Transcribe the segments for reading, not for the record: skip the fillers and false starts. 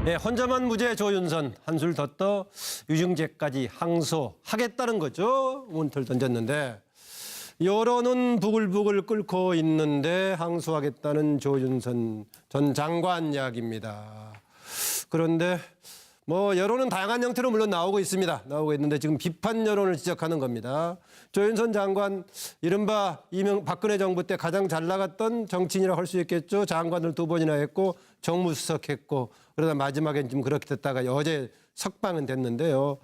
네, 혼자만 무죄 조윤선 한술 더 떠 유증죄까지 항소하겠다는 거죠. 문턱을 던졌는데 여론은 부글부글 끓고 있는데 항소하겠다는 조윤선 전 장관 이야기입니다. 그런데 뭐 여론은 다양한 형태로 물론 나오고 있습니다. 나오고 있는데 지금 비판 여론을 지적하는 겁니다. 조윤선 장관 이른바 박근혜 정부 때 가장 잘 나갔던 정치인이라고 할 수 있겠죠. 장관을 2번이나 했고 정무수석 했고 그러다 마지막엔 좀 그렇게 됐다가 어제 석방은 됐는데요.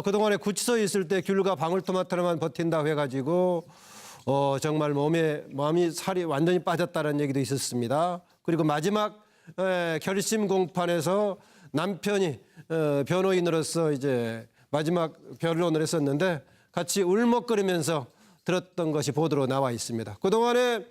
그동안에 구치소에 있을 때 귤과 방울토마토로만 버틴다 해가지고 정말 마음이 살이 완전히 빠졌다는 얘기도 있었습니다. 그리고 마지막 결심 공판에서 남편이 변호인으로서 이제 마지막 변론을 했었는데 같이 울먹거리면서 들었던 것이 보도로 나와 있습니다. 그동안에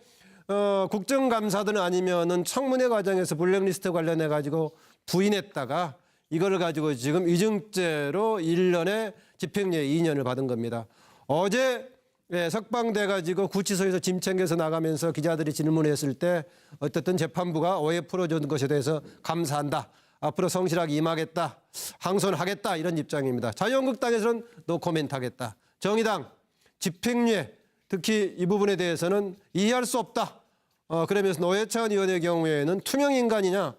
국정감사든 아니면은 청문회 과정에서 블랙리스트 관련해 가지고 부인했다가 이걸 가지고 지금 위증죄로 1년에 집행유예 2년을 받은 겁니다. 어제 석방돼 가지고 구치소에서 짐 챙겨서 나가면서 기자들이 질문했을 때 어쨌든 재판부가 오해 풀어준 것에 대해서 감사한다. 앞으로 성실하게 임하겠다. 항소는 하겠다. 이런 입장입니다. 자유한국당에서는 노코멘트 하겠다. 정의당 집행유예 특히 이 부분에 대해서는 이해할 수 없다. 그러면서 노회찬 의원의 경우에는 투명인간이냐.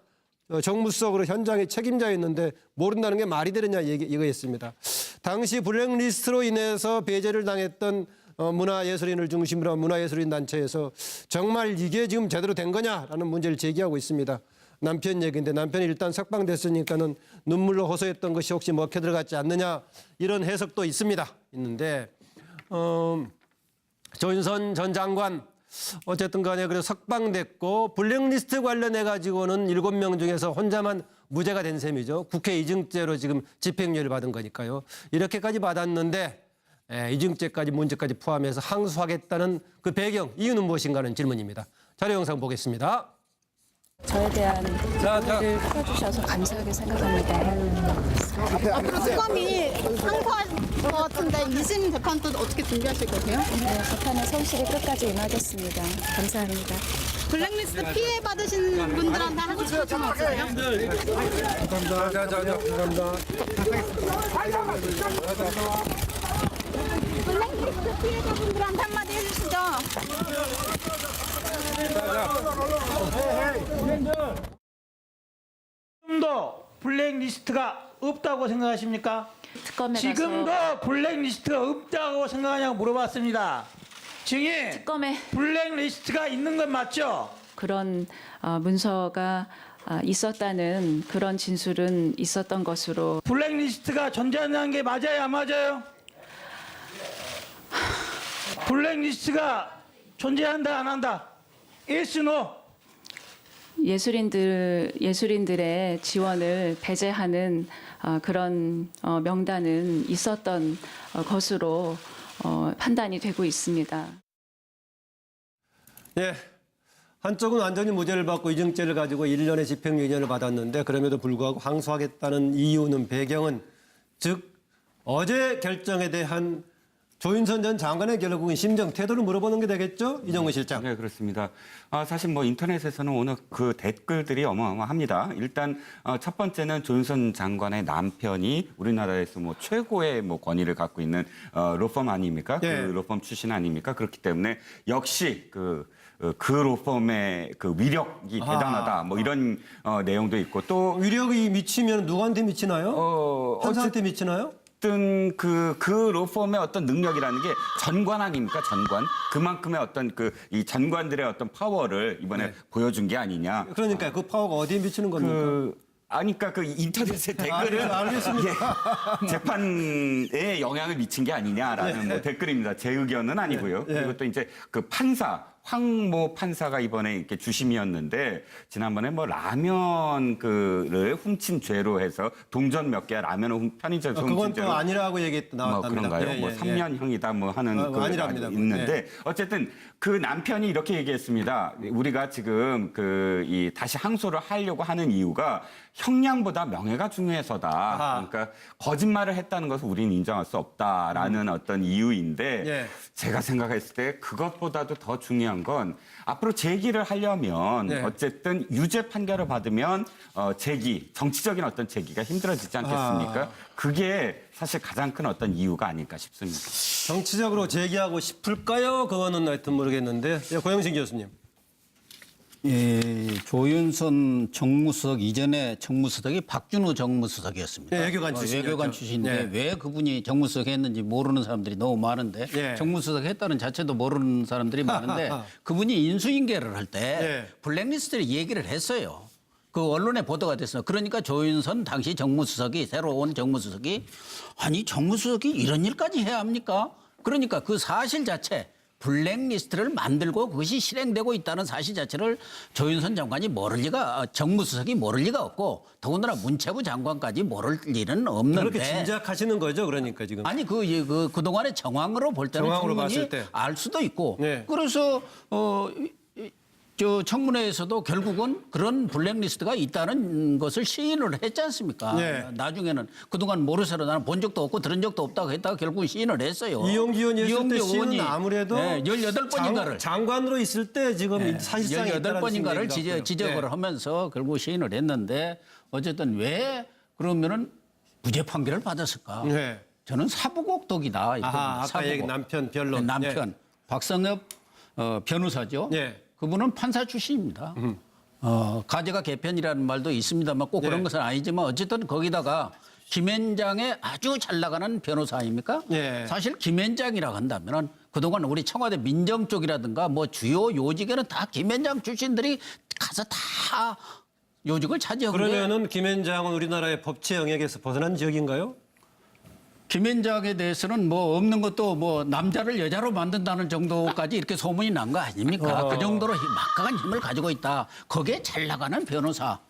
정무수석으로 현장에 책임자였는데 모른다는 게 말이 되느냐 이거였습니다. 당시 블랙리스트로 인해서 배제를 당했던 문화예술인을 중심으로 한 문화예술인 단체에서 정말 이게 지금 제대로 된 거냐라는 문제를 제기하고 있습니다. 남편 얘기인데 남편이 일단 석방됐으니까는 눈물로 호소했던 것이 혹시 먹혀 들어갔지 않느냐 이런 해석도 있는데 조윤선 전 장관 어쨌든 간에 그래서 석방됐고 블랙리스트 관련해 가지고는 7명 중에서 혼자만 무죄가 된 셈이죠. 국회 이증죄로 지금 집행유예를 받은 거니까요. 이렇게까지 받았는데 이증죄까지 문제까지 포함해서 항소하겠다는 그 배경 이유는 무엇인가 하는 질문입니다. 자료 영상 보겠습니다. 저에 대한 고민을 풀어주셔서 감사하게 생각합니다. 앞으로 특검이 항소할 것 같은데 2심 재판도 어떻게 준비하실 거세요? 네, 재판에 성실히 끝까지 임하겠습니다. 감사합니다. 블랙리스트 피해 받으신 분들한테 하고 싶은 말 없으세요? 감사합니다. 블랙리스트 피해자분들한테 한마디 해주시죠. 지금도 블랙리스트가 없다고 생각하십니까? 특검에 지금도 가서 블랙리스트가 없다고 생각하냐고 물어봤습니다. 증인, 특검에 블랙리스트가 있는 건 맞죠? 그런 문서가 있었다는 그런 진술은 있었던 것으로 블랙리스트가 존재한다는 게 맞아요, 안 맞아요? 블랙리스트가 존재한다, 안 한다? Yes, no? 예술인들의 지원을 배제하는 그런 명단은 있었던 것으로 판단이 되고 있습니다. 예. 한쪽은 완전히 무죄를 받고 이증죄를 가지고 1년의 집행유예 2년을 받았는데 그럼에도 불구하고 항소하겠다는 이유는 배경은 즉 어제 결정에 대한 조윤선 전 장관의 결국은 심정 태도를 물어보는 게 되겠죠? 이정우 실장. 네, 그렇습니다. 사실 뭐 인터넷에서는 오늘 그 댓글들이 어마어마합니다. 일단 첫 번째는 조윤선 장관의 남편이 우리나라에서 뭐 최고의 뭐 권위를 갖고 있는 로펌 아닙니까? 예. 그 로펌 출신 아닙니까? 그렇기 때문에 역시 그 로펌의 그 위력이 대단하다. 뭐 이런 내용도 있고 또 위력이 미치면 누구한테 미치나요? 판사한테 미치나요? 어떤 그 로펌의 어떤 능력이라는 게 전관 아닙니까? 전관. 그만큼의 어떤 이 전관들의 어떤 파워를 이번에 보여준 게 아니냐. 그러니까 그 파워가 어디에 미치는 겁니까? 그러니까 그 인터넷에 댓글은 알겠습니다. 예, 재판에 영향을 미친 게 아니냐라는 뭐 댓글입니다. 제 의견은 아니고요. 그리고 또 이제 그 판사 황모 판사가 이번에 이렇게 주심이었는데 지난번에 뭐 라면을 훔친 죄로 해서 동전 몇 개 라면을 편의점에서 훔친 그건 죄로 또 아니라고 나왔답니다. 뭐 그런가요? 뭐 3년형이다 뭐 하는 아니랍니다. 있는데 어쨌든 그 남편이 이렇게 얘기했습니다. 우리가 지금 다시 항소를 하려고 하는 이유가 형량보다 명예가 중요해서다. 그러니까 거짓말을 했다는 것을 우리는 인정할 수 없다라는 어떤 이유인데 제가 생각했을 때 그것보다도 더 중요한 중요한 건 앞으로 재기를 하려면 네. 어쨌든 유죄 판결을 받으면 정치적인 어떤 재기가 힘들어지지 않겠습니까? 그게 사실 가장 큰 어떤 이유가 아닐까 싶습니다. 정치적으로 재기하고 싶을까요? 그거는 하여튼 모르겠는데. 예, 고영신 교수님. 예, 조윤선 정무수석 이전에 정무수석이 박준호 정무수석이었습니다. 네, 외교관 출신이었죠. 외교관 출신인데 네. 왜 그분이 정무수석 했는지 모르는 사람들이 너무 많은데 네. 정무수석 했다는 자체도 모르는 사람들이 많은데 그분이 인수인계를 할 때 네. 블랙리스트를 얘기를 했어요. 그 언론에 보도가 됐어요. 그러니까 조윤선 당시 정무수석이 새로 온 정무수석이 아니 정무수석이 이런 일까지 해야 합니까? 그러니까 그 사실 자체 블랙리스트를 만들고 그것이 실행되고 있다는 사실 자체를 조윤선 장관이 정무수석이 모를 리가 없고 더군다나 문체부 장관까지 모를 일은 없는데. 그렇게 짐작하시는 거죠, 그러니까 지금. 아니 그동안의 정황으로 볼 때는 정황으로 충분히 봤을 때. 알 수도 있고 네. 그래서 저 청문회에서도 결국은 그런 블랙리스트가 있다는 것을 시인을 했지 않습니까? 네. 나중에는 그동안 모르쇠로 나는 본 적도 없고 들은 적도 없다고 했다가 결국은 시인을 했어요. 이용기 의원이 했을 때 이용기 씨는 의원이 아무래도 18번인가를 장관으로 있을 때 지금 사실상 18번인가를 네. 지적을 하면서 결국 시인을 했는데 어쨌든 왜 그러면은 무죄 판결을 받았을까? 네. 저는 사부곡독이다. 아하, 아까 얘기 남편 변론. 네, 남편 박성엽 변호사죠. 네. 그분은 판사 출신입니다. 가제가 개편이라는 말도 있습니다만 꼭 그런 네. 것은 아니지만 어쨌든 거기다가 김앤장의 아주 잘 나가는 변호사 아닙니까? 네. 사실 김앤장이라고 한다면 그동안 우리 청와대 민정 쪽이라든가 뭐 주요 요직에는 다 김앤장 출신들이 가서 다 요직을 차지하고 그러면은 김앤장은 우리나라의 법치 영역에서 벗어난 지역인가요? 김앤장에 대해서는 뭐 없는 것도 뭐 남자를 여자로 만든다는 정도까지 이렇게 소문이 난 거 아닙니까? 그 정도로 막강한 힘을 가지고 있다. 거기에 잘 나가는 변호사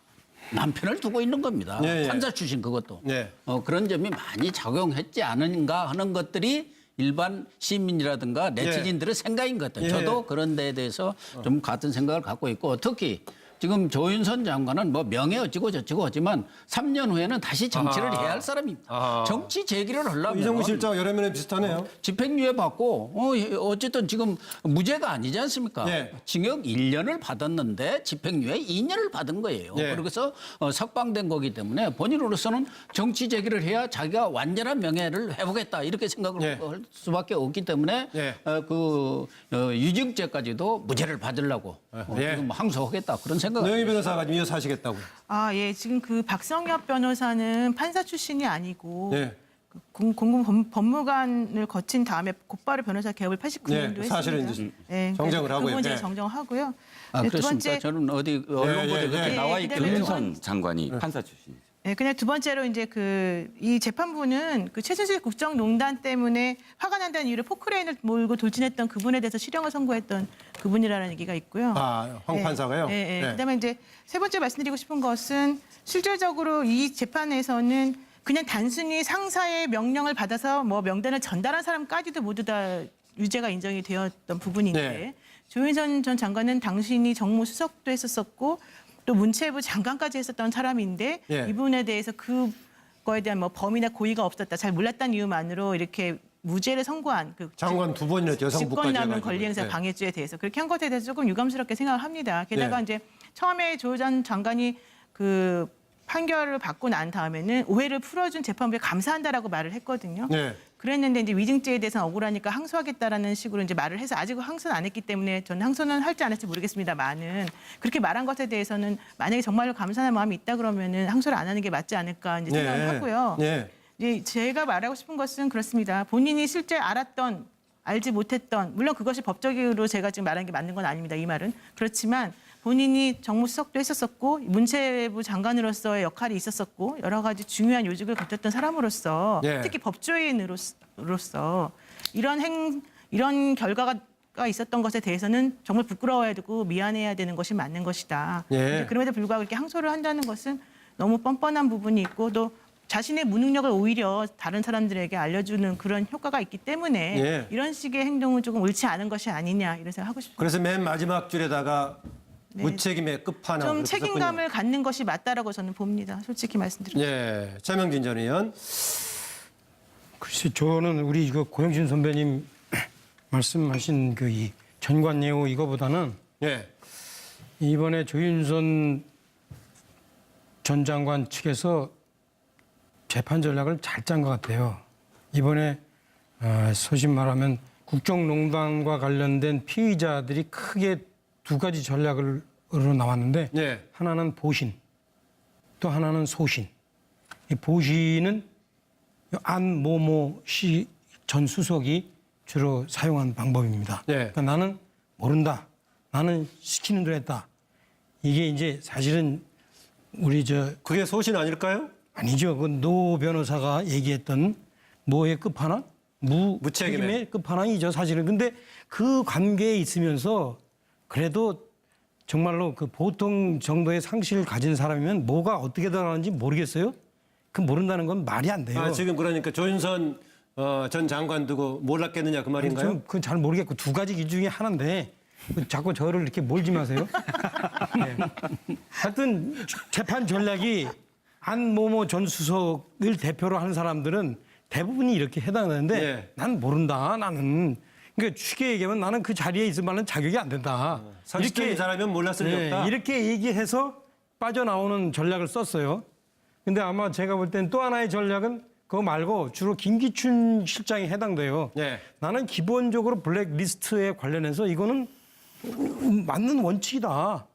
남편을 두고 있는 겁니다. 예, 예. 판사 출신 그것도. 예. 그런 점이 많이 작용했지 않은가 하는 것들이 일반 시민이라든가 네티즌들의 생각인 것 같아요. 예. 저도 그런 데에 대해서 좀 같은 생각을 갖고 있고 특히 지금 조윤선 장관은 뭐 명예 어찌고 저찌고 하지만 3년 후에는 다시 정치를 해야 할 사람입니다. 정치 재기를 하려면 이정무 실장 여러 면에 비슷하네요. 집행유예 받고 어쨌든 지금 무죄가 아니지 않습니까? 네. 징역 1년을 받았는데 집행유예 2년을 받은 거예요. 네. 그래서 석방된 거기 때문에 본인으로서는 정치 재기를 해야 자기가 완전한 명예를 회복했다 이렇게 생각을 네. 할 수밖에 없기 때문에 네. 유증죄까지도 무죄를 받으려고 네. 지금 항소하겠다 그런 생각. 노영희 변호사가 이어서 하시겠다고요. 아, 예. 지금 그 박성엽 변호사는 판사 출신이 아니고 네. 공군 법무관을 거친 다음에 곧바로 변호사 개업을 89년도 네, 했습니다. 사실은 이제 네, 정정을 그 하고요. 문제 네. 정정하고요. 아, 네, 그렇습니까? 저는 어디 언론 보도에 그렇게 예, 나와 예, 있길래. 조윤선 장관이 판사 출신이죠. 네, 그냥 두 번째로 이제 이 재판부는 그 최순실 국정농단 때문에 화가 난다는 이유로 포크레인을 몰고 돌진했던 그분에 대해서 실형을 선고했던 그분이라는 얘기가 있고요. 아, 황 판사가요? 네, 네. 네. 그다음에 이제 세 번째 말씀드리고 싶은 것은 실질적으로 이 재판에서는 그냥 단순히 상사의 명령을 받아서 뭐 명단을 전달한 사람까지도 모두 다 유죄가 인정이 되었던 부분인데 네. 조윤선 전 장관은 당신이 정무수석도 했었었고 또 문체부 장관까지 했었던 사람인데 예. 이분에 대해서 그거에 대한 뭐 범이나 고의가 없었다 잘 몰랐다는 이유만으로 이렇게 무죄를 선고한 그 장관 두 번이나 여성부까지 직권남용 해가지고. 권리행사 네. 방해죄에 대해서 그렇게 한 것에 대해서 조금 유감스럽게 생각을 합니다. 게다가 네. 이제 처음에 조 전 장관이 그 판결을 받고 난 다음에는 오해를 풀어준 재판부에 감사한다라고 말을 했거든요. 네. 그랬는데 이제 위증죄에 대해서는 억울하니까 항소하겠다라는 식으로 이제 말을 해서 아직 항소는 안 했기 때문에 저는 항소는 할지 안 할지 모르겠습니다만은 그렇게 말한 것에 대해서는 만약에 정말로 감사하는 마음이 있다 그러면은 항소를 안 하는 게 맞지 않을까 이제 생각을 하고요. 네. 이제 제가 말하고 싶은 것은 그렇습니다. 본인이 실제 알았던, 알지 못했던, 물론 그것이 법적으로 제가 지금 말하는 게 맞는 건 아닙니다. 이 말은. 그렇지만 본인이 정무수석도 했었었고 문체부 장관으로서의 역할이 있었었고 여러 가지 중요한 요직을 거쳤던 사람으로서 네. 특히 법조인으로서 이런 결과가 있었던 것에 대해서는 정말 부끄러워야 되고 미안해야 되는 것이 맞는 것이다. 예. 그럼에도 불구하고 이렇게 항소를 한다는 것은 너무 뻔뻔한 부분이 있고 또 자신의 무능력을 오히려 다른 사람들에게 알려주는 그런 효과가 있기 때문에 예. 이런 식의 행동은 조금 옳지 않은 것이 아니냐 이런 생각 하고 싶습니다. 그래서 맨 마지막 줄에다가 네. 무책임의 끝판왕. 좀 이렇게 책임감을 갖는 것이 맞다라고 저는 봅니다. 솔직히 말씀드리면. 예, 최명진 전 의원. 글쎄, 저는 우리 이거 고영신 선배님 말씀하신 그 이 전관예우 이거보다는 예. 이번에 조윤선 전 장관 측에서 재판 전략을 잘 짠 것 같아요. 이번에 소신 말하면 국정농단과 관련된 피의자들이 크게 두 가지 전략으로 나왔는데 예. 하나는 보신, 또 하나는 소신. 이 보신은 안모모 씨 전 수석이 주로 사용한 방법입니다. 예. 그러니까 나는 모른다. 나는 시키는 대로 했다. 이게 이제 사실은 우리 그게 소신 아닐까요? 아니죠. 그 노 변호사가 얘기했던 뭐의 끝판왕? 무책임의 끝판왕이죠, 사실은. 근데 그 관계에 있으면서 그래도 정말로 그 보통 정도의 상식을 가진 사람이면 뭐가 어떻게 돌아가는지 모르겠어요? 그 모른다는 건 말이 안 돼요. 지금 그러니까 조윤선 전 장관 두고 몰랐겠느냐 그 말인가요? 그건 잘 모르겠고 두 가지 기 중에 하나인데 자꾸 저를 이렇게 몰지 마세요. 네. 하여튼 재판 전략이 안모모 전 수석을 대표로 하는 사람들은 대부분이 이렇게 해당하는데 네. 난 모른다. 나는 그러니까 쉽게 얘기하면 나는 그 자리에 있을 만한 자격이 안 된다. 상식적인 사람이면 몰랐을 리 없다. 이렇게 얘기해서 빠져나오는 전략을 썼어요. 근데 아마 제가 볼 땐 또 하나의 전략은 그거 말고 주로 김기춘 실장이 해당돼요. 네. 나는 기본적으로 블랙리스트에 관련해서 이거는 맞는 원칙이다.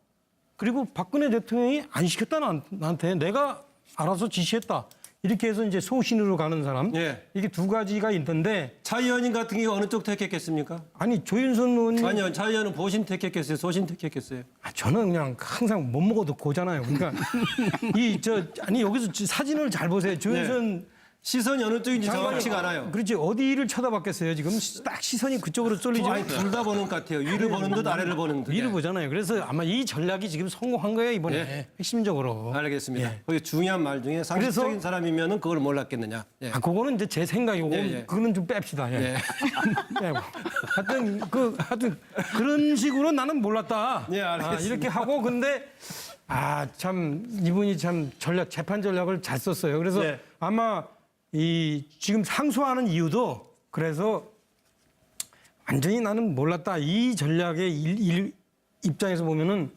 그리고 박근혜 대통령이 안 시켰다 나한테 내가 알아서 지시했다. 이렇게 해서 이제 소신으로 가는 사람. 예. 이게 두 가지가 있던데 차 의원님 같은 경우 어느 쪽 택했겠습니까? 아니 조윤선 의원님 아니요, 차 의원은 보신 택했겠어요, 소신 택했겠어요. 저는 그냥 항상 못 먹어도 고잖아요. 그러니까 아니 여기서 사진을 잘 보세요. 조윤선 시선이 어느 쪽인지 정확치가 않아요. 그렇지 어디를 쳐다봤겠어요. 지금 딱 시선이 그쪽으로 쏠리죠. 아니, 둘 다 보는 것 같아요. 위를 보는 듯 아래를 보는 듯. 위를 보잖아요. 그래서 아마 이 전략이 지금 성공한 거예요 이번에 예. 핵심적으로. 알겠습니다. 예. 거기 중요한 말 중에 상식적인 그래서- 사람이면은 그걸 몰랐겠느냐. 예. 그거는 이제 제 생각이고 예. 그거는 좀 뺍시다. 예. 예. 빼고. 하여튼 그런 식으로 나는 몰랐다. 예, 알겠습니다. 이렇게 하고 근데 참 이분이 참 재판 전략을 잘 썼어요. 그래서 예. 아마 이 지금 상소하는 이유도 그래서 완전히 나는 몰랐다. 이 전략의 입장에서 보면은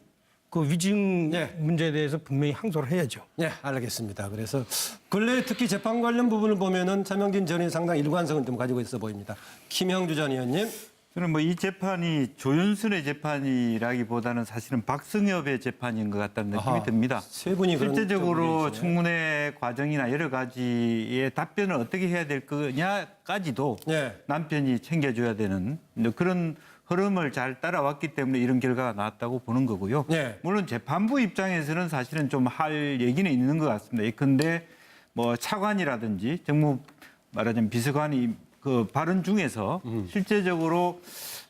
그 위증 예. 문제에 대해서 분명히 항소를 해야죠. 예, 알겠습니다. 그래서 근래 특히 재판 관련 부분을 보면은 차명진 전 의원이 상당히 일관성을 좀 가지고 있어 보입니다. 김형주 전 의원님. 저는 뭐 이 재판이 조윤선의 재판이라기보다는 사실은 박승엽의 재판인 것 같다는 느낌이 아하, 듭니다. 세 분이 그런 실제적으로 쪽으로 계시네. 청문회 과정이나 여러 가지의 답변을 어떻게 해야 될 거냐까지도 예. 남편이 챙겨줘야 되는 그런 흐름을 잘 따라왔기 때문에 이런 결과가 나왔다고 보는 거고요. 예. 물론 재판부 입장에서는 사실은 좀 할 얘기는 있는 것 같습니다. 예컨대 뭐 차관이라든지 정무 말하자면 비서관이 그 발언 중에서 실제적으로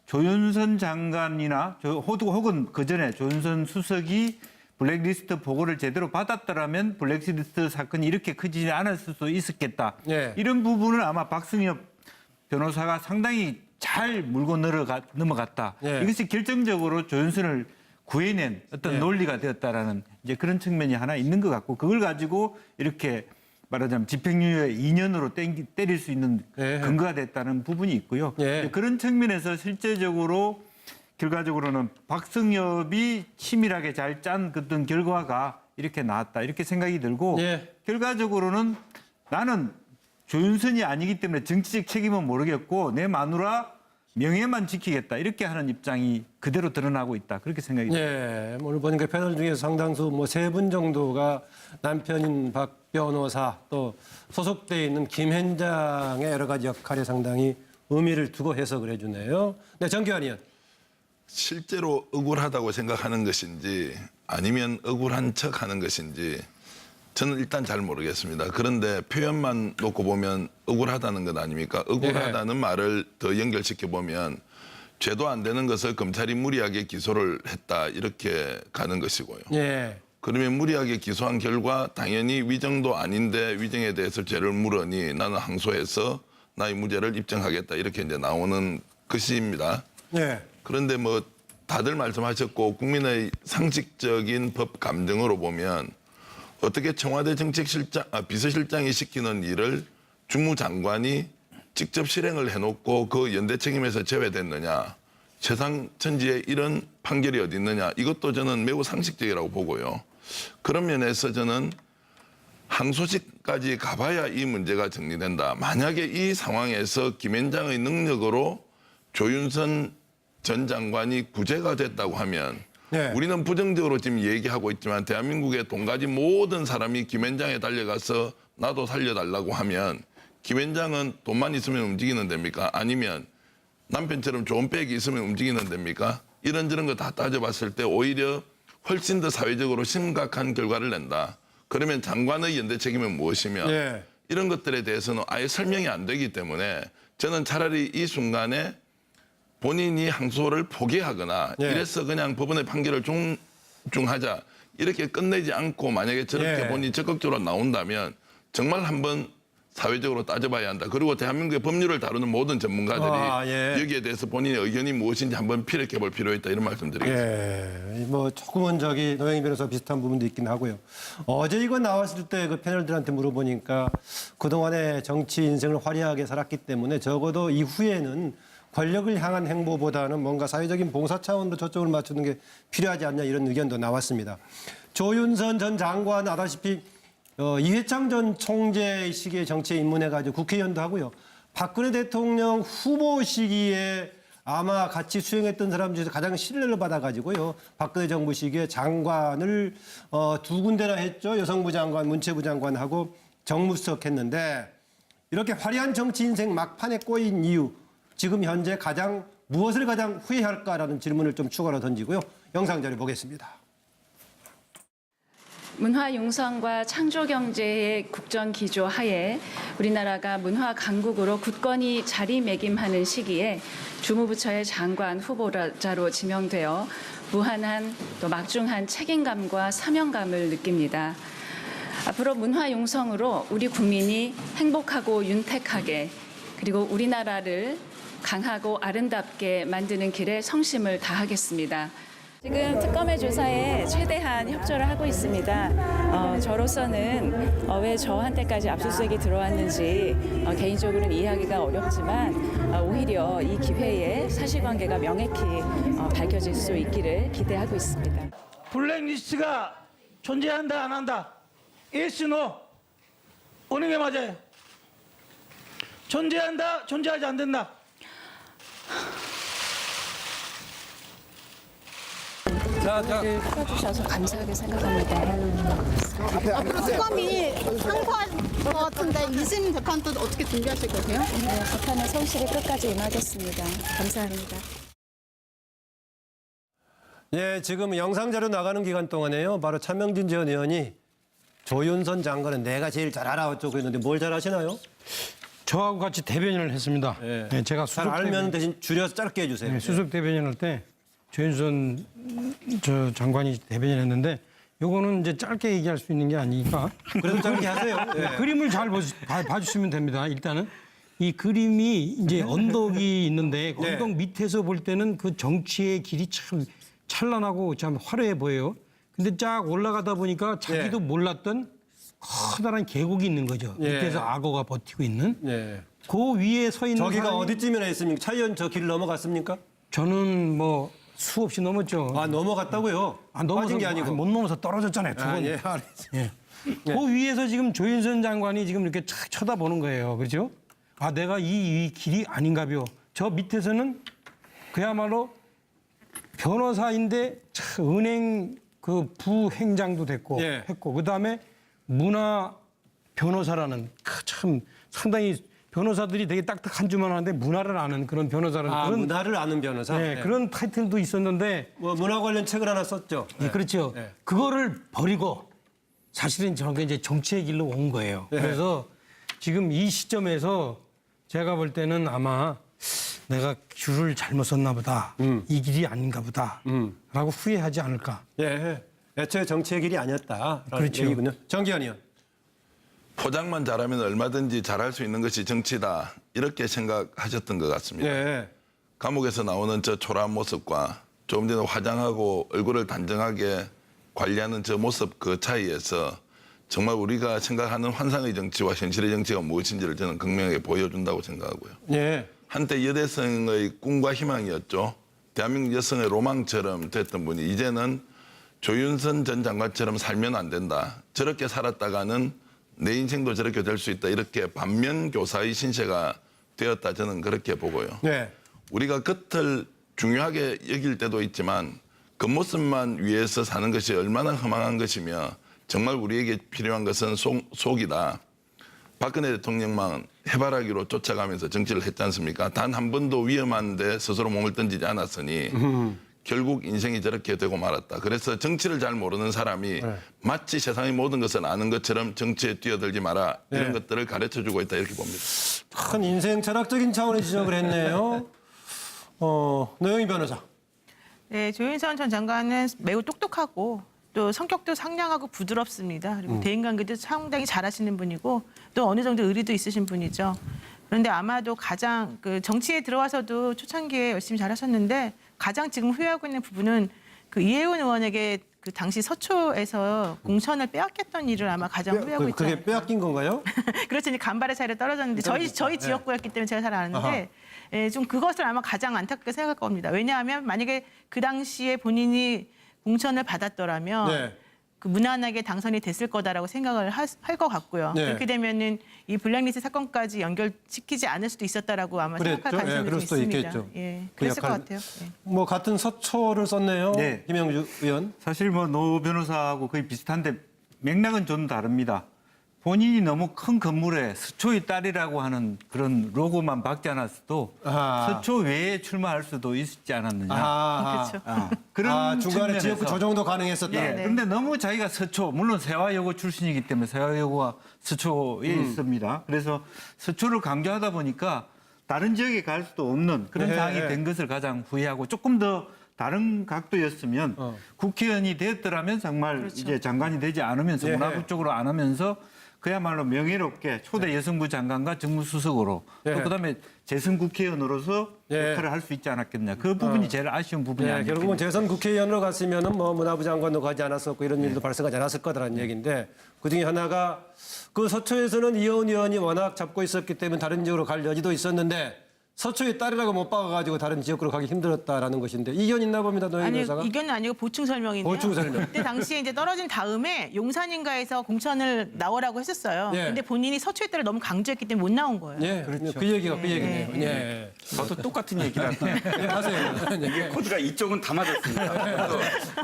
조윤선 장관이나 혹은 그 전에 조윤선 수석이 블랙리스트 보고를 제대로 받았더라면 블랙리스트 사건이 이렇게 크지 않았을 수도 있었겠다. 예. 이런 부분을 아마 박승엽 변호사가 상당히 잘 물고 넘어갔다. 예. 이것이 결정적으로 조윤선을 구해낸 어떤 예. 논리가 되었다라는 이제 그런 측면이 하나 있는 것 같고 그걸 가지고 이렇게 말하자면 집행유예 2년으로 때릴 수 있는 예. 근거가 됐다는 부분이 있고요. 예. 그런 측면에서 실제적으로 결과적으로는 박승엽이 치밀하게 잘 짠 어떤 결과가 이렇게 나왔다 이렇게 생각이 들고 예. 결과적으로는 나는 조윤선이 아니기 때문에 정치적 책임은 모르겠고 내 마누라 명예만 지키겠다 이렇게 하는 입장이 그대로 드러나고 있다 그렇게 생각이 듭니다. 예, 오늘 보니까 패널 중에서 상당수 뭐 세 분 정도가 남편인 박 변호사 또 소속돼 있는 김 현장의 여러 가지 역할에 상당히 의미를 두고 해석을 해주네요. 네, 정교환 의원. 실제로 억울하다고 생각하는 것인지 아니면 억울한 척하는 것인지 저는 일단 잘 모르겠습니다. 그런데 표현만 놓고 보면 억울하다는 것 아닙니까? 억울하다는 말을 더 연결시켜 보면 죄도 안 되는 것을 검찰이 무리하게 기소를 했다 이렇게 가는 것이고요. 예. 그러면 무리하게 기소한 결과 당연히 위정도 아닌데 위정에 대해서 죄를 물으니 나는 항소해서 나의 무죄를 입증하겠다 이렇게 이제 나오는 것입니다. 예. 그런데 뭐 다들 말씀하셨고 국민의 상식적인 법 감정으로 보면 어떻게 청와대 비서실장이 시키는 일을 주무장관이 직접 실행을 해놓고 그 연대 책임에서 제외됐느냐. 세상 천지에 이런 판결이 어디 있느냐. 이것도 저는 매우 상식적이라고 보고요. 그런 면에서 저는 항소심까지 가봐야 이 문제가 정리된다. 만약에 이 상황에서 김앤장의 능력으로 조윤선 전 장관이 구제가 됐다고 하면 네. 우리는 부정적으로 지금 얘기하고 있지만 대한민국의 돈 가진 모든 사람이 김앤장에 달려가서 나도 살려달라고 하면 김앤장은 돈만 있으면 움직이는 됩니까? 아니면 남편처럼 좋은 백이 있으면 움직이는 됩니까? 이런저런 거 다 따져봤을 때 오히려 훨씬 더 사회적으로 심각한 결과를 낸다. 그러면 장관의 연대 책임은 무엇이며 예. 이런 것들에 대해서는 아예 설명이 안 되기 때문에 저는 차라리 이 순간에 본인이 항소를 포기하거나 예. 이래서 그냥 법원의 판결을 존중하자 이렇게 끝내지 않고 만약에 저렇게 예. 본인이 적극적으로 나온다면 정말 한번 사회적으로 따져봐야 한다. 그리고 대한민국의 법률을 다루는 모든 전문가들이 예. 여기에 대해서 본인의 의견이 무엇인지 한번 피력해 볼 필요가 있다. 이런 말씀드리겠습니다. 예, 뭐 조금은 노영희 변호사 비슷한 부분도 있긴 하고요. 어제 이거 나왔을 때 그 패널들한테 물어보니까 그동안에 정치 인생을 화려하게 살았기 때문에 적어도 이후에는 권력을 향한 행보보다는 뭔가 사회적인 봉사 차원으로 초점을 맞추는 게 필요하지 않냐 이런 의견도 나왔습니다. 조윤선 전 장관 아다시피 이회창 전 총재 시기에 정치에 입문해가지고 국회의원도 하고요. 박근혜 대통령 후보 시기에 아마 같이 수행했던 사람 중에서 가장 신뢰를 받아가지고요. 박근혜 정부 시기에 장관을 두 군데나 했죠. 여성부 장관, 문체부 장관하고 정무수석 했는데 이렇게 화려한 정치 인생 막판에 꼬인 이유, 지금 현재 무엇을 가장 후회할까라는 질문을 좀 추가로 던지고요. 영상 자료 보겠습니다. 문화 융성과 창조 경제의 국정 기조 하에 우리나라가 문화 강국으로 굳건히 자리매김하는 시기에 주무부처의 장관 후보자로 지명되어 무한한 또 막중한 책임감과 사명감을 느낍니다. 앞으로 문화 융성으로 우리 국민이 행복하고 윤택하게 그리고 우리나라를 강하고 아름답게 만드는 길에 성심을 다하겠습니다. 지금 특검의 조사에 최대한 협조를 하고 있습니다. 저로서는 왜 저한테까지 압수수색이 들어왔는지 개인적으로는 이해하기가 어렵지만 오히려 이 기회에 사실관계가 명확히 밝혀질 수 있기를 기대하고 있습니다. 블랙리스트가 존재한다 안 한다? yes, no. 어느 게 맞아요? 존재한다, 존재하지 않는다. 풀어주셔서 감사하게 생각합니다. 앞으로 특검이 항소할 것 같은데 2심 재판도 어떻게 준비하실 거세요? 네, 재판에 성실히 끝까지 임하겠습니다. 감사합니다. 예, 지금 영상 자료 나가는 기간 동안에요. 바로 차명진 전 의원이 조윤선 장관은 내가 제일 잘 알아 어쩌고 했는데 뭘 잘 아시나요? 저하고 같이 대변인을 했습니다. 예. 네, 제가 잘 알면 대신 줄여서 짧게 해주세요. 네, 수석 대변인 할 때 조윤선 장관이 대변인했는데 요거는 이제 짧게 얘기할 수 있는 게 아니니까 그래도 짧게 하세요. 예. 그림을 잘 봐주시면 됩니다. 일단은 이 그림이 이제 언덕이 있는데 네. 언덕 밑에서 볼 때는 그 정치의 길이 참 찬란하고 참 화려해 보여요. 근데 쫙 올라가다 보니까 자기도 몰랐던 커다란 계곡이 있는 거죠. 예. 밑에서 악어가 버티고 있는. 예. 그 위에 서 있는 저기가 사람이 어디쯤이나 있습니까? 차 의원 저 길 넘어갔습니까? 저는 뭐 수없이 넘었죠. 아, 넘어갔다고요? 빠진 게 아니고. 못 넘어서 떨어졌잖아요. 두 아, 번. 예, 알겠습니다. 예. 그 위에서 지금 조윤선 장관이 지금 이렇게 착 쳐다보는 거예요. 그렇죠? 아, 내가 이 길이 아닌가벼. 저 밑에서는 그야말로 변호사인데 은행 그 부행장도 됐고 예. 했고 그다음에 문화 변호사라는 참 상당히 변호사들이 되게 딱딱한 줄만 아는데 문화를 아는 그런 변호사라는 아, 그런 문화를 아는 변호사? 네, 예. 그런 타이틀도 있었는데 뭐 문화 관련 책을 하나 썼죠? 네, 그렇죠. 네. 그거를 버리고 사실은 저게 이제 정치의 길로 온 거예요. 네. 그래서 지금 이 시점에서 제가 볼 때는 아마 내가 줄을 잘못 썼나 보다. 이 길이 아닌가 보다. 라고 후회하지 않을까. 예. 애초에 정치의 길이 아니었다. 그렇죠. 얘기군요. 정기현 의원. 포장만 잘하면 얼마든지 잘할 수 있는 것이 정치다. 이렇게 생각하셨던 것 같습니다. 예. 감옥에서 나오는 저 초라한 모습과 조금 전에 화장하고 얼굴을 단정하게 관리하는 저 모습 그 차이에서 정말 우리가 생각하는 환상의 정치와 현실의 정치가 무엇인지를 저는 극명하게 보여준다고 생각하고요. 예. 한때 여대생의 꿈과 희망이었죠. 대한민국 여성의 로망처럼 됐던 분이 이제는 조윤선 전 장관처럼 살면 안 된다. 저렇게 살았다가는 내 인생도 저렇게 될 수 있다. 이렇게 반면 교사의 신세가 되었다. 저는 그렇게 보고요. 네. 우리가 겉을 중요하게 여길 때도 있지만 겉모습만 위해서 사는 것이 얼마나 허망한 것이며 정말 우리에게 필요한 것은 속이다. 박근혜 대통령만 해바라기로 쫓아가면서 정치를 했지 않습니까? 단 한 번도 위험한데 스스로 몸을 던지지 않았으니 결국 인생이 저렇게 되고 말았다. 그래서 정치를 잘 모르는 사람이 마치 세상의 모든 것을 아는 것처럼 정치에 뛰어들지 마라. 이런 것들을 가르쳐주고 있다 이렇게 봅니다. 큰 인생 철학적인 차원의 지적을 했네요. 노영희 변호사. 네, 조윤선 전 장관은 매우 똑똑하고 또 성격도 상냥하고 부드럽습니다. 그리고 대인관계도 상당히 잘하시는 분이고 또 어느 정도 의리도 있으신 분이죠. 그런데 아마도 가장 그 정치에 들어와서도 초창기에 열심히 잘하셨는데 가장 지금 후회하고 있는 부분은 그 이혜훈 의원에게 그 당시 서초에서 공천을 빼앗겼던 일을 아마 가장 후회하고 있죠. 그게 빼앗긴 건가요? 그렇죠. 이제 간발의 차이로 떨어졌는데 저희 지역구였기 때문에 제가 잘 아는데 예, 좀 그것을 아마 가장 안타깝게 생각할 겁니다. 왜냐하면 만약에 그 당시에 본인이 공천을 받았더라면 네. 그 무난하게 당선이 됐을 거다라고 생각을 할 것 같고요. 네. 그렇게 되면은 이 블랙리스트 사건까지 연결시키지 않을 수도 있었다라고 아마 그랬죠. 생각할 가능성이 예, 그럴 좀 수도 있습니다. 있겠죠. 예, 그 그랬을 것 역할. 같아요. 예. 뭐 같은 서초를 썼네요. 네. 김영주 의원. 사실 뭐 노 변호사하고 거의 비슷한데 맥락은 좀 다릅니다. 본인이 너무 큰 건물에 서초의 딸이라고 하는 그런 로고만 박지 않았어도 아하. 서초 외에 출마할 수도 있지 않았느냐. 그렇죠. 그런 중간에 측면에서. 지역구 조정도 가능했었다. 예, 그런데 너무 자기가 서초, 물론 세화여고 출신이기 때문에 세화여고가 서초에 있습니다. 그래서 서초를 강조하다 보니까 다른 지역에 갈 수도 없는 그런 예, 상황이 예. 된 것을 가장 후회하고 조금 더 다른 각도였으면 국회의원이 되었더라면 정말 이제 장관이 되지 않으면서 예. 문화부 쪽으로 안 하면서 그야말로 명예롭게 초대 여성부 장관과 정무수석으로 예. 또 그다음에 재선 국회의원으로서 예. 역할을 할 수 있지 않았겠냐. 그 부분이 제일 아쉬운 부분이 네, 아닐까. 결국은 재선 국회의원으로 갔으면은 뭐 문화부 장관도 가지 않았었고 이런 일도 발생하지 않았을 거다라는 얘기인데 그 중에 하나가 그 서초에서는 이혜훈 의원이 워낙 잡고 있었기 때문에 다른 지역으로 갈 여지도 있었는데 서초의 딸이라고 못 박아가지고 다른 지역으로 가기 힘들었다라는 것인데 이견 있나 봅니다, 노영희 아니 변호사가. 이견은 아니고 보충 설명인데요. 보충 설명. 그때 당시에 이제 떨어진 다음에 용산인가에서 공천을 나오라고 했었어요. 예. 근데 본인이 서초의 딸을 너무 강조했기 때문에 못 나온 거예요. 예, 그 얘기가 그 얘기네요. 예. 저도 똑같은 얘기를 하는데 예, 하세요. 예. 코드가 이쪽은 다 맞았습니다.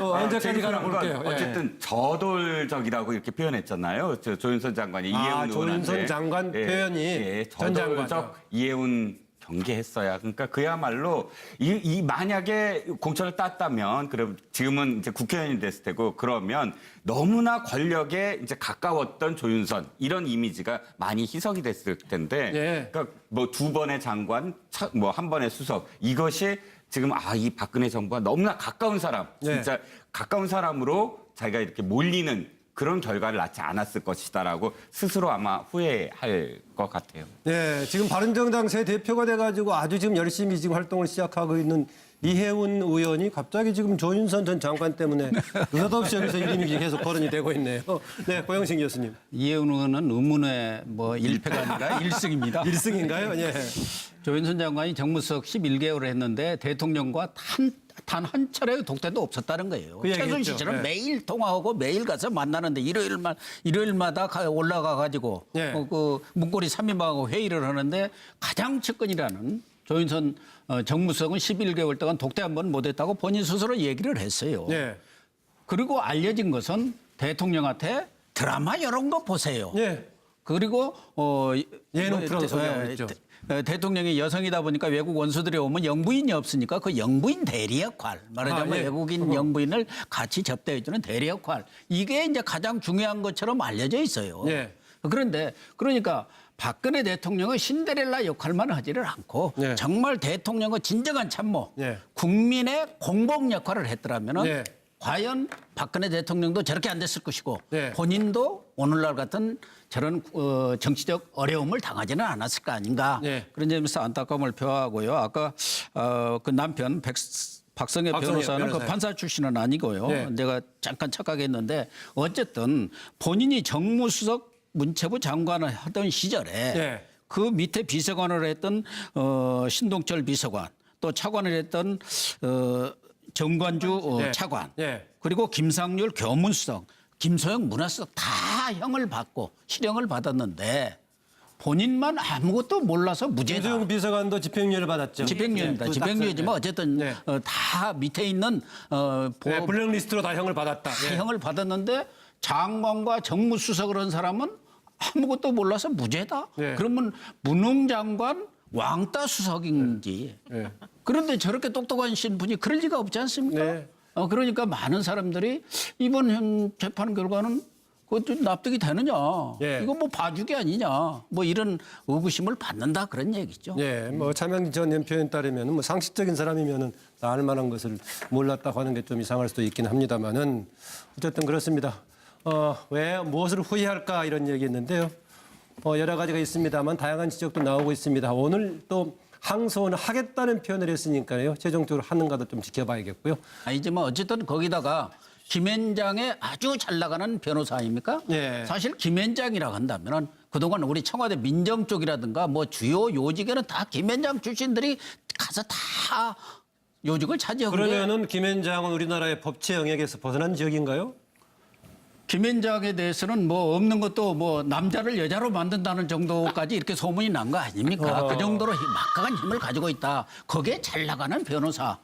언제까지 가나 재밌는 건 볼게요. 예. 어쨌든 저돌적이라고 이렇게 표현했잖아요. 조윤선 장관이 이혜훈 조윤선 의원한테. 장관 표현이 전 장관. 저돌적 이혜훈 경계했어야. 그러니까 그야말로 이 만약에 공천을 땄다면 그럼 지금은 이제 국회의원이 됐을 테고 그러면 너무나 권력에 이제 가까웠던 조윤선 이런 이미지가 많이 희석이 됐을 텐데. 예. 그러니까 뭐 두 번의 장관, 뭐 한 번의 수석 이것이 지금 이 박근혜 정부가 너무나 가까운 사람, 진짜 가까운 사람으로 자기가 이렇게 몰리는 그런 결과를 낳지 않았을 것이다라고 스스로 아마 후회할 것 같아요. 네, 지금 바른정당 새 대표가 돼가지고 아주 지금 열심히 지금 활동을 시작하고 있는 이혜훈 의원이 갑자기 지금 조윤선 전 장관 때문에 느닷없이 여기서 이름이 계속 거론이 되고 있네요. 네, 고영식 교수님. 이혜훈 의원은 의문의 뭐 1패가 아니라 1승입니다. 1승인가요? 예. 조윤선 장관이 정무수석 11개월을 했는데 대통령과 단 한 차례의 독대도 없었다는 거예요. 그 얘기했죠. 최순실처럼 네. 매일 통화하고 매일 가서 만나는데 일요일마다 올라가 가지고 네. 그 문고리 3인방하고 회의를 하는데 가장 측근이라는 조윤선 정무수석은 11개월 동안 독대 한 번 못했다고 본인 스스로 얘기를 했어요. 네. 그리고 알려진 것은 대통령한테 드라마 이런 거 보세요. 예. 그리고 예능 틀어서 소개하고 있죠. 대통령이 여성이다 보니까 외국 원수들이 오면 영부인이 없으니까 그 영부인 대리 역할 말하자면 예. 외국인 영부인을 같이 접대해주는 대리 역할 이게 이제 가장 중요한 것처럼 알려져 있어요. 예. 그런데 그러니까 박근혜 대통령의 신데렐라 역할만 하지를 않고 예. 정말 대통령의 진정한 참모 예. 국민의 공복 역할을 했더라면은 예. 과연 박근혜 대통령도 저렇게 안 됐을 것이고 네. 본인도 오늘날 같은 저런 정치적 어려움을 당하지는 않았을 거 아닌가. 네. 그런 점에서 안타까움을 표하고요. 아까 그 남편 박성애 변호사는 그 변호사요. 판사 출신은 아니고요. 네. 내가 잠깐 착각했는데 어쨌든 본인이 정무수석 문체부 장관을 하던 시절에 네. 그 밑에 비서관을 했던 신동철 비서관 또 차관을 했던 정관주 네. 차관, 네. 그리고 김상률 교문수석, 김소영 문화수석 다 형을 받고 실형을 받았는데 본인만 아무것도 몰라서 무죄다. 김수영 비서관도 집행유예를 받았죠. 집행유예입니다. 네, 집행유예지만 어쨌든 네. 다 밑에 있는 네, 블랙리스트로 다 형을 받았다. 다 예. 형을 받았는데 장관과 정무수석을 한 사람은 아무것도 몰라서 무죄다. 네. 그러면 문흥장관 왕따 수석인지. 네. 그런데 저렇게 똑똑한 신분이 그럴 리가 없지 않습니까? 네. 그러니까 많은 사람들이 이번 현 재판 결과는 그것도 납득이 되느냐. 예. 이거 뭐 봐주기 아니냐. 뭐 이런 의구심을 받는다 그런 얘기죠. 예, 뭐 차명 전 표현 따르면 뭐 상식적인 사람이면은 다 알만한 것을 몰랐다고 하는 게 좀 이상할 수도 있긴 합니다만은 어쨌든 그렇습니다. 왜 무엇을 후회할까 이런 얘기했는데요. 여러 가지가 있습니다만 다양한 지적도 나오고 있습니다. 오늘 또 항소는 하겠다는 표현을 했으니까요. 최종적으로 하는가도 좀 지켜봐야겠고요. 아니지만 어쨌든 거기다가 김앤장의 아주 잘 나가는 변호사 아닙니까? 예. 사실 김앤장이라고 한다면은 그동안 우리 청와대 민정 쪽이라든가 뭐 주요 요직에는 다 김앤장 출신들이 가서 다 요직을 차지하고 그러면은 김앤장은 우리나라의 법치 영역에서 벗어난 지역인가요? 김앤장에 대해서는 뭐 없는 것도 뭐 남자를 여자로 만든다는 정도까지 이렇게 소문이 난 거 아닙니까? 그 정도로 막강한 힘을 가지고 있다. 거기에 잘 나가는 변호사.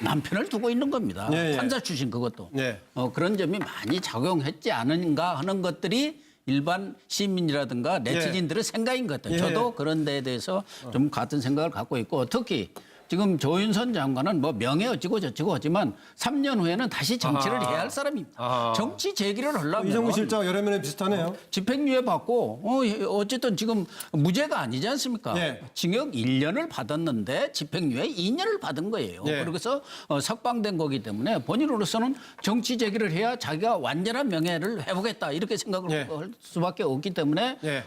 남편을 두고 있는 겁니다. 예, 예. 판사 출신 그것도. 네. 그런 점이 많이 작용했지 않은가 하는 것들이 일반 시민이라든가 네티즌들의 생각인 것 같아요. 예. 저도 그런 데에 대해서 좀 같은 생각을 갖고 있고 특히 지금 조윤선 장관은 뭐 명예 어찌고 저찌고 하지만 3년 후에는 다시 정치를 해야 할 사람입니다. 정치 재기를 하려면 이정무 실장 여러 면에 비슷하네요. 집행유예 받고 어쨌든 지금 무죄가 아니지 않습니까? 네. 징역 1년을 받았는데 집행유예 2년을 받은 거예요. 네. 그래서 석방된 거기 때문에 본인으로서는 정치 재기를 해야 자기가 완전한 명예를 회복했다 이렇게 생각을 네. 할 수밖에 없기 때문에 네.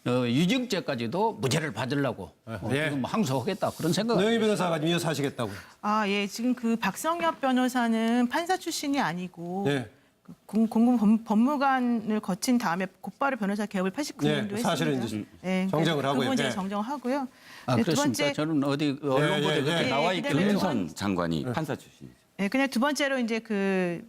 유증죄까지도 무죄를 받으려고 네. 지금 항소하겠다 그런 생각. 노영희 변호사가 지금 이어서 하시겠다고. 아, 예. 지금 그 박성엽 변호사는 판사 출신이 아니고 네. 공군 법무관을 거친 다음에 곧바로 변호사 개업을 89년도에 네, 사실은 했습니다. 이제 네, 정정을 그래서 하고요. 그 문제 네. 정정하고요. 아, 네, 그렇습니까? 저는 어디 언론 보도에 그렇게 나와 있길래. 윤선 장관이 판사 출신이죠. 네, 그냥 두 번째로 이제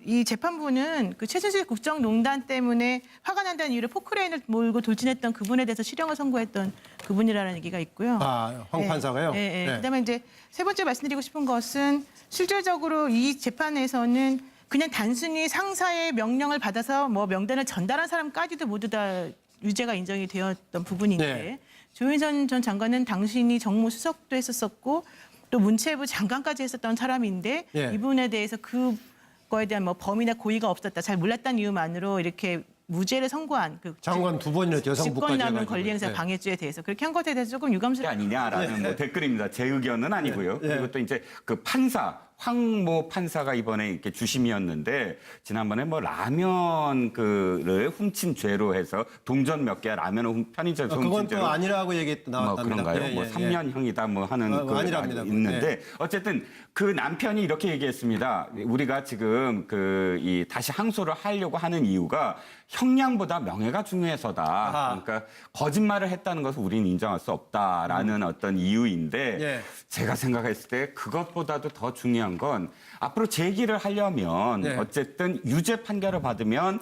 이 재판부는 그 최순실 국정농단 때문에 화가 난다는 이유로 포크레인을 몰고 돌진했던 그분에 대해서 실형을 선고했던 그분이라는 얘기가 있고요. 황 판사가요? 네, 네. 네. 그다음에 이제 세 번째 말씀드리고 싶은 것은 실질적으로 이 재판에서는 그냥 단순히 상사의 명령을 받아서 뭐 명단을 전달한 사람까지도 모두 다 유죄가 인정이 되었던 부분인데 네. 조윤선 전 장관은 당신이 정무수석도 했었었고 또 문체부 장관까지 했었던 사람인데 예. 이분에 대해서 그거에 대한 뭐 범위나 고의가 없었다, 잘 몰랐다는 이유만으로 이렇게 무죄를 선고한 그 장관 두 번이나 여성부까지 직권남용 해가지고. 권리행사 네. 방해죄에 대해서 그렇게 한 것에 대해서 조금 게 유감스럽다. 아니냐라는 뭐 댓글입니다. 제 의견은 아니고요. 그리고 또 이제 그 판사 황모 판사가 이번에 이렇게 주심이었는데 지난번에 뭐 라면 그를 훔친 죄로 해서 동전 몇 개 라면을 편의점에서 훔친 그건 죄로 또 아니라고 얘기 뭐 나왔답니다. 그런가요? 예, 뭐 예, 3년형이다 뭐 하는 그 아니랍니다. 있는데 어쨌든 그 남편이 이렇게 얘기했습니다. 우리가 지금 이 다시 항소를 하려고 하는 이유가 형량보다 명예가 중요해서다. 아하. 그러니까 거짓말을 했다는 것을 우리는 인정할 수 없다라는 어떤 이유인데 예. 제가 생각했을 때 그것보다도 더 중요한 건 앞으로 재기를 하려면 네. 어쨌든 유죄 판결을 받으면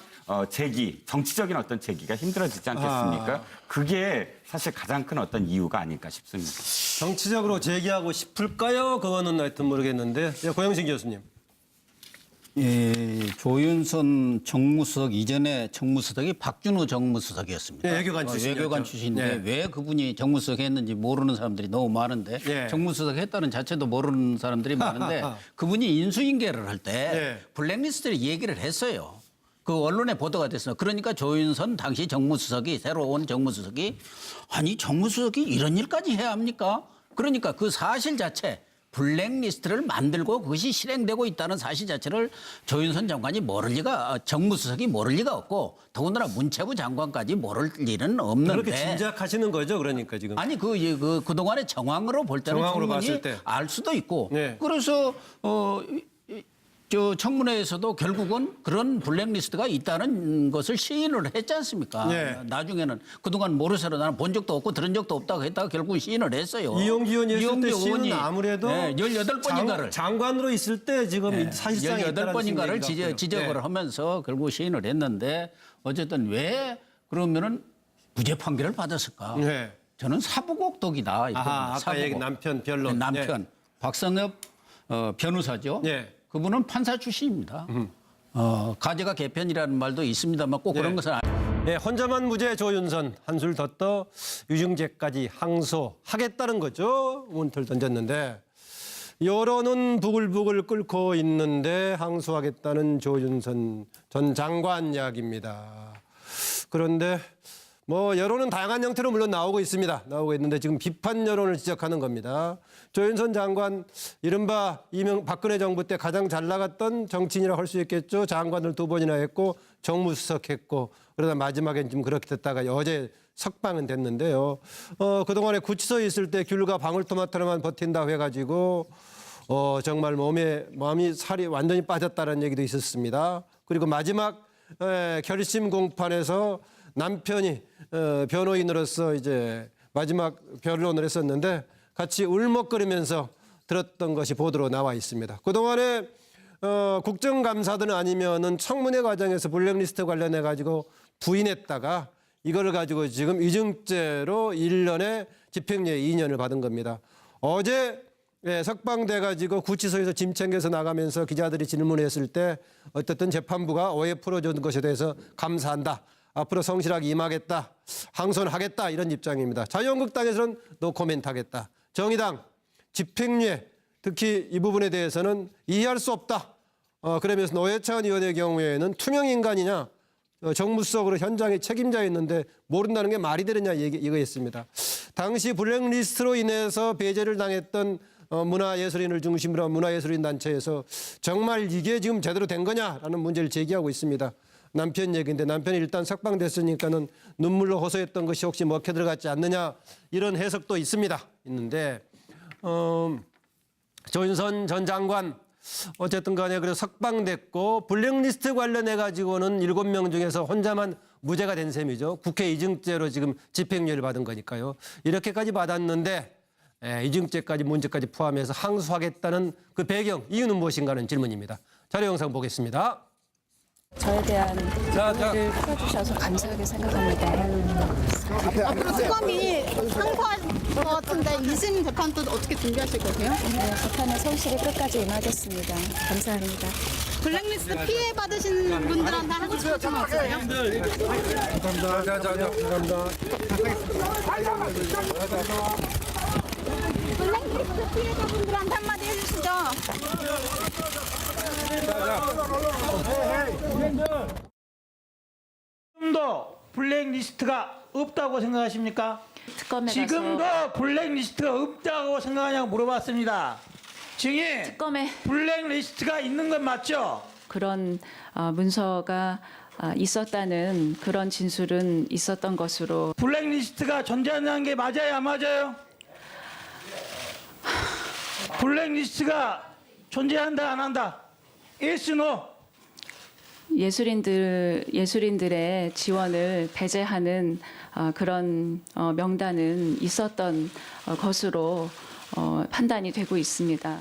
정치적인 어떤 재기가 힘들어지지 않겠습니까? 그게 사실 가장 큰 어떤 이유가 아닐까 싶습니다. 정치적으로 제기하고 싶을까요? 그거는 하여튼 모르겠는데. 예, 고영신 교수님. 조윤선 정무수석 이전에 정무수석이 박준호 정무수석이었습니다. 네, 외교관 출신이었죠. 외교관 출신인데 네. 왜 그분이 정무수석 했는지 모르는 사람들이 너무 많은데 네. 정무수석 했다는 자체도 모르는 사람들이 많은데 그분이 인수인계를 할 때 네. 블랙리스트를 얘기를 했어요. 그 언론에 보도가 됐어요. 그러니까 조윤선 당시 정무수석이 새로 온 정무수석이 아니 정무수석이 이런 일까지 해야 합니까? 그러니까 그 사실 자체 블랙리스트를 만들고 그것이 실행되고 있다는 사실 자체를 조윤선 장관이 정무수석이 모를 리가 없고 더군다나 문체부 장관까지 모를 일은 없는데. 그렇게 짐작하시는 거죠, 그러니까 지금. 아니 그동안의 정황으로 볼 때는 정황으로 충분히 봤을 때. 알 수도 있고 네. 그래서 저 청문회에서도 결국은 그런 블랙리스트가 있다는 것을 시인을 했지 않습니까? 네. 나중에는 그동안 모르쇠로 나는 본 적도 없고 들은 적도 없다고 했다가 결국은 시인을 했어요. 이용기 의원이 했을 때 이용기 시는 의원이, 아무래도 18번인가를 장관으로 있을 때 지금 사실상 18번인가를 지적을 하면서 결국 시인을 했는데 어쨌든 왜 그러면은 무죄 판결을 받았을까? 네. 저는 사부곡독이다. 아하, 아까 얘기 남편 변론. 남편 박성엽 변호사죠. 네. 그분은 판사 출신입니다. 가제가 개편이라는 말도 있습니다만 꼭 그런 것은 네, 혼자만 무죄 조윤선 한술 더 떠 유증죄까지 항소하겠다는 거죠. 문틀 던졌는데 여론은 부글부글 끓고 있는데 항소하겠다는 조윤선 전 장관 이야기입니다. 그런데 뭐 여론은 다양한 형태로 물론 나오고 있습니다. 나오고 있는데 지금 비판 여론을 지적하는 겁니다. 조윤선 장관 이른바 박근혜 정부 때 가장 잘 나갔던 정치인이라고 할 수 있겠죠. 장관을 2번이나 했고 정무수석 했고 그러다 마지막엔 좀 그렇게 됐다가 어제 석방은 됐는데요. 그동안에 구치소에 있을 때 귤과 방울토마토로만 버틴다고 해가지고 정말 마음이 살이 완전히 빠졌다는 얘기도 있었습니다. 그리고 마지막 결심 공판에서 남편이 변호인으로서 이제 마지막 변론을 했었는데 같이 울먹거리면서 들었던 것이 보도로 나와 있습니다. 그동안에 국정감사든 아니면은 청문회 과정에서 블랙리스트 관련해 가지고 부인했다가 이거를 가지고 지금 위증죄로 1년에 집행유예 2년을 받은 겁니다. 어제 석방돼 가지고 구치소에서 짐 챙겨서 나가면서 기자들이 질문했을 때 어쨌든 재판부가 오해 풀어준 것에 대해서 감사한다. 앞으로 성실하게 임하겠다. 항소는 하겠다. 이런 입장입니다. 자유한국당에서는 노코멘트 하겠다. 정의당 집행유예 특히 이 부분에 대해서는 이해할 수 없다. 그러면서 노회찬 의원의 경우에는 투명 인간이냐 정무수석으로 현장에 책임자였는데 모른다는 게 말이 되느냐 이거였습니다. 당시 블랙리스트로 인해서 배제를 당했던 문화예술인을 중심으로 한 문화예술인 단체에서 정말 이게 지금 제대로 된 거냐라는 문제를 제기하고 있습니다. 남편 얘기인데 남편이 일단 석방됐으니까는 눈물로 호소했던 것이 혹시 먹혀 들어갔지 않느냐 이런 해석도 있는데 조윤선 전 장관 어쨌든 간에 그래서 석방됐고 블랙리스트 관련해 가지고는 7명 중에서 혼자만 무죄가 된 셈이죠. 국회 이증죄로 지금 집행유예를 받은 거니까요. 이렇게까지 받았는데 이증죄까지 문제까지 포함해서 항소하겠다는 그 배경 이유는 무엇인가 하는 질문입니다. 자료 영상 보겠습니다. 저에 대한 고민을 풀어주셔서 감사하게 생각합니다. 앞으로 특검이 항소할 것 같은데 2심 재판도 어떻게 준비하실 거세요? 네, 재판에 성실히 끝까지 임하겠습니다. 감사합니다. 블랙리스트 피해 받으신 분들한테 하고 싶은 말 없으세요? 블랙리스트 피해자분들한테 한마디 해주시죠. 지금도 블랙리스트가 없다고 생각하십니까? 특검에 지금도 가서 블랙리스트가 없다고 생각하냐고 물어봤습니다. 증인, 특검에 블랙리스트가 있는 건 맞죠? 그런 문서가 있었다는 그런 진술은 있었던 것으로 블랙리스트가 존재한다는 게 맞아요, 안 맞아요? 블랙리스트가 존재한다, 안 한다? Yes, no? 예술인들의 지원을 배제하는 그런 명단은 있었던 것으로 판단이 되고 있습니다.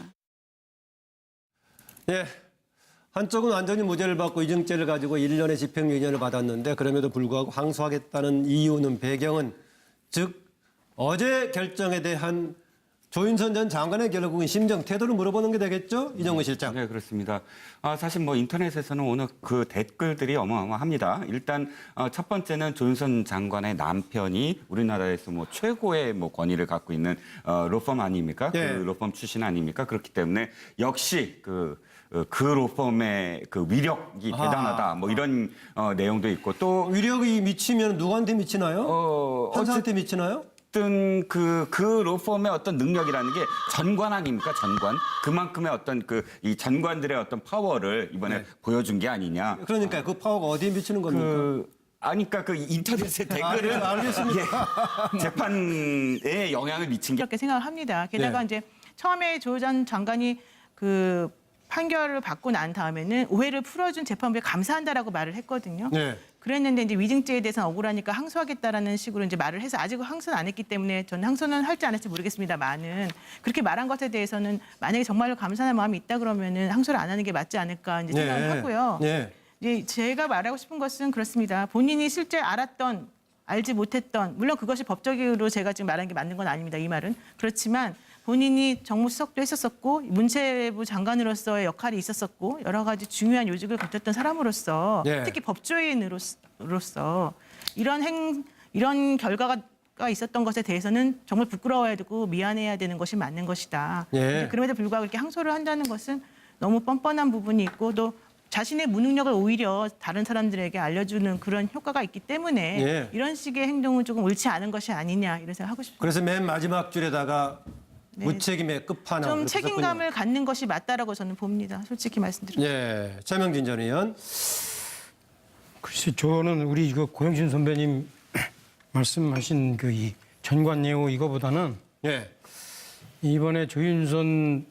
예. 한쪽은 완전히 무죄를 받고 이증죄를 가지고 1년의 집행유예 2년을 받았는데 그럼에도 불구하고 항소하겠다는 이유는 배경은 즉 어제 결정에 대한 조윤선 전 장관의 결국은 심정 태도를 물어보는 게 되겠죠? 이정우 실장. 네, 그렇습니다. 사실 뭐 인터넷에서는 오늘 그 댓글들이 어마어마합니다. 일단 첫 번째는 조윤선 장관의 남편이 우리나라에서 뭐 최고의 뭐 권위를 갖고 있는 로펌 아닙니까? 예. 그 로펌 출신 아닙니까? 그렇기 때문에 역시 그 로펌의 그 위력이 대단하다. 뭐 이런 내용도 있고 또 위력이 미치면 누구한테 미치나요? 판사한테 미치나요? 어떤 그 로펌의 어떤 능력이라는 게 전관 아닙니까? 전관. 그만큼의 어떤 이 전관들의 어떤 파워를 이번에 보여준 게 아니냐. 그러니까 그 파워가 어디에 미치는 겁니까? 그러니까 그 인터넷의 댓글은 알겠습니다. 재판에 영향을 미친 게 그렇게 생각을 합니다. 게다가 네. 이제 처음에 조 전 장관이 그 판결을 받고 난 다음에는 오해를 풀어준 재판부에 감사한다라고 말을 했거든요. 네. 그랬는데 이제 위증죄에 대해서는 억울하니까 항소하겠다라는 식으로 이제 말을 해서 아직 항소는 안 했기 때문에 저는 항소는 할지 안 할지 모르겠습니다만은 그렇게 말한 것에 대해서는 만약에 정말로 감사하는 마음이 있다 그러면은 항소를 안 하는 게 맞지 않을까 이제 생각을 하고요. 네. 이제 제가 말하고 싶은 것은 그렇습니다. 본인이 실제 알았던 알지 못했던 물론 그것이 법적으로 제가 지금 말하는 게 맞는 건 아닙니다. 이 말은 그렇지만 본인이 정무수석도 했었었고 문체부 장관으로서의 역할이 있었었고 여러 가지 중요한 요직을 거쳤던 사람으로서 네. 특히 법조인으로서 이런 결과가 있었던 것에 대해서는 정말 부끄러워야 되고 미안해야 되는 것이 맞는 것이다. 예. 그럼에도 불구하고 이렇게 항소를 한다는 것은 너무 뻔뻔한 부분이 있고 또 자신의 무능력을 오히려 다른 사람들에게 알려주는 그런 효과가 있기 때문에 예. 이런 식의 행동은 조금 옳지 않은 것이 아니냐 이런 생각 하고 싶습니다. 그래서 맨 마지막 줄에다가 무책임의 끝판왕. 좀 그렇게 책임감을 갖는 것이 맞다라고 저는 봅니다. 솔직히 말씀드리면. 예, 최명진 전 의원. 글쎄, 저는 우리 이거 고영진 선배님 말씀하신 그 이 전관예우 이거보다는 예, 이번에 조윤선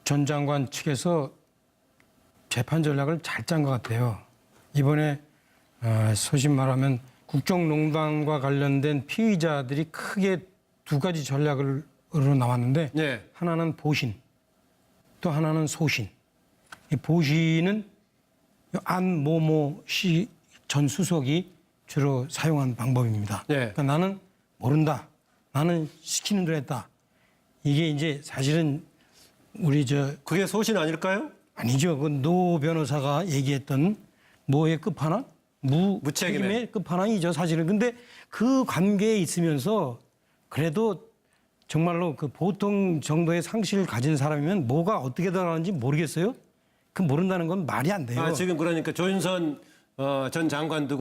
전 장관 측에서 재판 전략을 잘 짠 것 같아요. 이번에 소위 말하면 국정농단과 관련된 피의자들이 크게 두 가지 전략으로 나왔는데 예, 하나는 보신, 또 하나는 소신. 이 보신은 안모모 씨 전 수석이 주로 사용한 방법입니다. 예. 그러니까 나는 모른다. 나는 시키는 대로 했다. 이게 이제 사실은 우리 그게 소신 아닐까요? 아니죠. 그 노 변호사가 얘기했던 뭐의 끝판왕? 무책임의 끝판왕이죠, 사실은. 근데 그 관계에 있으면서 그래도 정말로 그 보통 정도의 상식을 가진 사람이면 뭐가 어떻게 돌아가는지 모르겠어요? 그 모른다는 건 말이 안 돼요. 지금 그러니까 조윤선 전 장관 두고